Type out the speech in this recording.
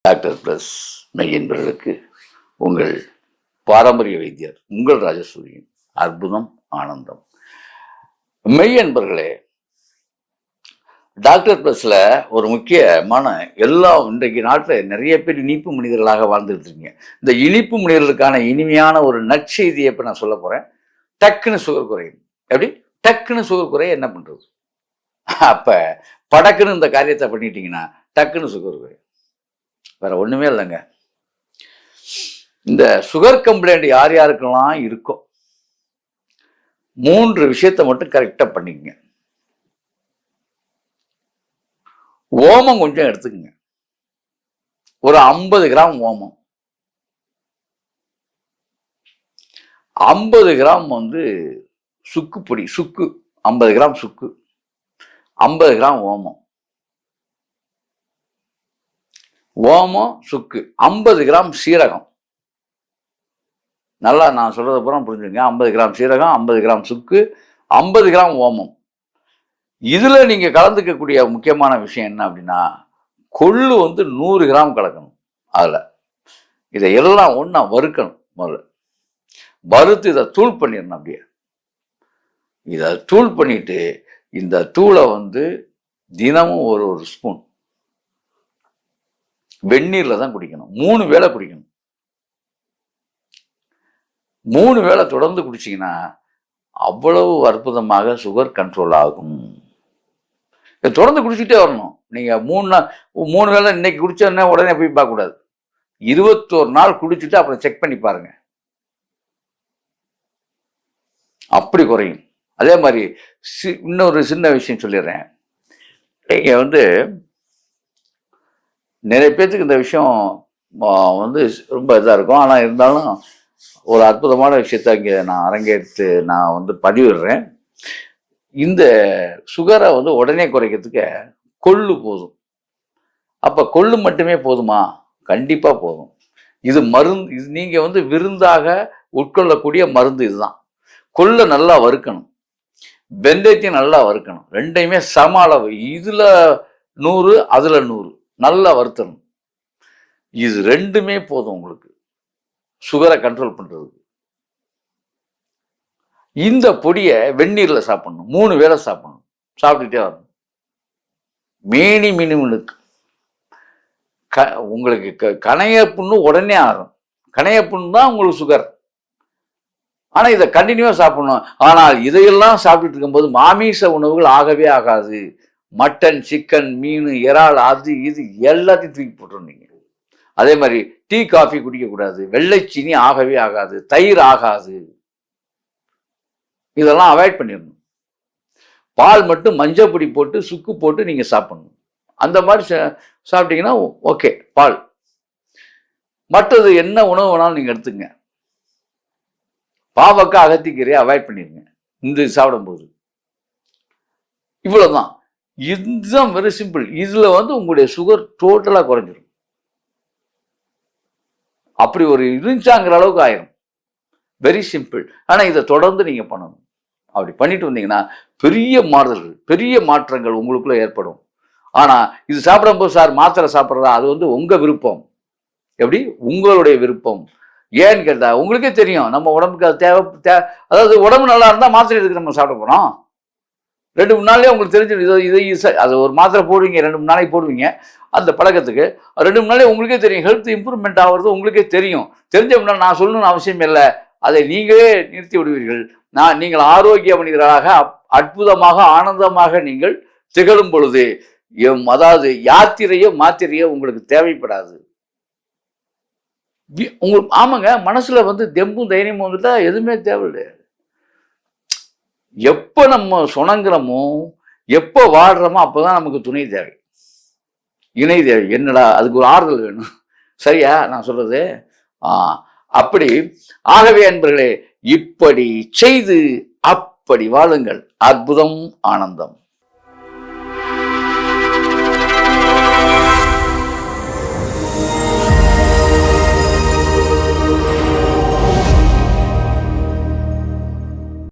Doctor plus மெய் என்பவர்களுக்கு உங்கள் பாரம்பரிய வைத்தியர் உங்கள் ராஜசூரியன். அற்புதம், ஆனந்தம். மெய் என்பர்களே, டாக்டர் பிளஸ்ல ஒரு முக்கியமான இன்றைக்கு நாட்டில் நிறைய பேர் இனிப்பு மனிதர்களாக வாழ்ந்துட்டு இருக்கீங்க. இந்த இனிப்பு மனிதர்களுக்கான இனிமையான ஒரு நற்செய்தியை இப்போ நான் சொல்ல போறேன். டக்குன்னு சுகர் குறையும். எப்படி டக்குன்னு சுகர் குறைய என்ன பண்றது? அப்ப படக்குன்னு இந்த காரியத்தை பண்ணிட்டீங்கன்னா டக்குன்னு சுகர் குறையும். வேற ஒண்ணுமே இல்லைங்க. இந்த சுகர் கம்ப்ளைண்ட் யார் யாருக்கெல்லாம் இருக்கும், 3 விஷயத்தை மட்டும் கரெக்டா பண்ணிக்கங்க. ஓமம் கொஞ்சம் எடுத்துக்கங்க, ஒரு 50 கிராம் ஓமம், 50 கிராம் சுக்கு பொடி, சுக்கு 50 கிராம் சுக்கு, 50 கிராம் ஓமம், சுக்கு, 50 கிராம் சீரகம். நல்லா நான் சொல்றத பூரா புரிஞ்சுங்க. 50 கிராம் சீரகம், 50 கிராம் சுக்கு, 50 கிராம் ஓமம். இதுல நீங்க கலந்துக்கக்கூடிய முக்கியமான விஷயம் என்ன அப்படின்னா, கொள்ளு 100 கிராம் கலக்கணும். அதுல இதையெல்லாம் ஒண்ணா வறுக்கணும். முதல்ல வறுத்து இதை தூள் பண்ணிடணும். அப்படியே இதை தூள் பண்ணிட்டு இந்த தூளை தினமும் ஒரு ஸ்பூன் வெந்நீர்ல தான் குடிக்கணும். 3 வேளை குடிக்கணும். 3 வேளை தொடர்ந்து குடிச்சிங்கன்னா அவ்வளவு அற்புதமாக சுகர் கண்ட்ரோல் ஆகும். தொடர்ந்து குடிச்சுட்டே வரணும். நீங்க 3 வேளை இன்னைக்கு குடிச்சோன்னா உடனே போய் பார்க்க கூடாது. 21 நாள் குடிச்சுட்டு அப்புறம் செக் பண்ணி பாருங்க, அப்படி குறையும். அதே மாதிரி இன்னொரு சின்ன விஷயம் சொல்லிடுறேன். நீங்க நிறைய பேர்த்துக்கு இந்த விஷயம் ரொம்ப இதாக இருக்கும். ஆனால் இருந்தாலும் ஒரு அற்புதமான விஷயத்த இங்கே நான் அரங்கேற்று நான் பதிவிடுறேன். இந்த சுகரை உடனே குறைக்கிறதுக்கு கொள்ளு போதும். அப்போ கொள்ளு மட்டுமே போதுமா? கண்டிப்பாக போதும். இது மருந்து. இது நீங்கள் விருந்தாக உட்கொள்ளக்கூடிய மருந்து. இதுதான். கொள்ளை நல்லா வறுக்கணும், வெந்தயத்தையும் நல்லா வறுக்கணும். ரெண்டையுமே சம அளவு. இதில் 100, அதில் 100 நல்லா வறுத்தணும். இது ரெண்டுமே போதும் உங்களுக்கு சுகரை கண்ட்ரோல் பண்றதுக்கு. இந்த பொடியை வெந்நீர்ல சாப்பிடணும். 3 வேளை சாப்பிடணும். சாப்பிட்டுட்டே வரணும். மேனி மினிமலுக்கு உங்களுக்கு கணைய புண்ணு உடனே ஆகும். கணைய புண்ணு தான் உங்களுக்கு சுகர். ஆனா இதை கண்டினியூவா சாப்பிடணும். ஆனால் இதையெல்லாம் சாப்பிட்டு இருக்கும்போது மாமிச உணவுகள் ஆகவே ஆகாது. மட்டன், சிக்கன், மீன், இறால், அது இது எல்லாத்தையும் தூக்கி போட்டுருந்தீங்க. அதே மாதிரி டீ, காஃபி குடிக்கக்கூடாது. வெள்ளைச்சீனி ஆகவே ஆகாது. தயிர் ஆகாது. இதெல்லாம் அவாய்ட் பண்ணிடணும். பால் மட்டும் மஞ்சள் பொடி போட்டு சுக்கு போட்டு நீங்க சாப்பிடணும். அந்த மாதிரி சாப்பிட்டீங்கன்னா ஓகே. பால். மற்றது என்ன உணவு வேணாலும் நீங்க எடுத்துங்க. பாவக்காய், அகத்திக்கீரையை அவாய்ட் பண்ணிடுங்க இந்த சாப்பிடும்போது. இவ்வளவுதான். இதுதான் வெரி சிம்பிள். இதுல உங்களுடைய சுகர் டோட்டலா குறைஞ்சிடும். அப்படி ஒரு இருந்துச்சாங்கிற அளவுக்கு ஆயிரும். Very simple. ஆனா இதை தொடர்ந்து நீங்க பண்ணணும். அப்படி பண்ணிட்டு வந்தீங்கன்னா பெரிய மாறுதல்கள், பெரிய மாற்றங்கள் உங்களுக்குள்ள ஏற்படும். ஆனா இது சாப்பிடும்போது சார் மாத்திரை சாப்பிட்றதா, அது உங்க விருப்பம். எப்படி? உங்களுடைய விருப்பம். ஏன்னு கேட்டா உங்களுக்கே தெரியும் நம்ம உடம்புக்கு அது தேவை. அதாவது உடம்பு நல்லா இருந்தா மாத்திரை எதுக்கு நம்ம சாப்பிட போறோம்? 2-3 நாள்லயே உங்களுக்கு தெரிஞ்சிடும். அது ஒரு மாத்திரை போடுவீங்க, 2-3 நாளைக்கு போடுவீங்க அந்த பழக்கத்துக்கு. 2-3 நாளே உங்களுக்கே தெரியும் ஹெல்த் இம்ப்ரூவ்மெண்ட் ஆகிறது உங்களுக்கே தெரியும். தெரிஞ்ச நான் சொல்லணும்னு அவசியம் இல்லை. அதை நீங்களே நிறுத்தி விடுவீர்கள். நீங்கள் ஆரோக்கிய மனிதர்களாக அற்புதமாக ஆனந்தமாக நீங்கள் திகழும் பொழுது அதாவது யாத்திரையோ மாத்திரையோ உங்களுக்கு தேவைப்படாது. உங்களுக்கு ஆமாங்க, மனசுல தெம்பும் தைரியமும் வந்துட்டா எதுவுமே தேவையில்லை. எப்போ நம்ம சுணங்குறோமோ, எப்போ வாடுறோமோ அப்போதான் நமக்கு துணை தேவை, இணை தேவை. என்னடா அதுக்கு ஒரு ஆறுதல் வேணும். சரியா நான் சொல்றது? அப்படி. ஆகவே அன்பர்களே, இப்படி செய்து அப்படி வாழுங்கள். அற்புதம், ஆனந்தம்.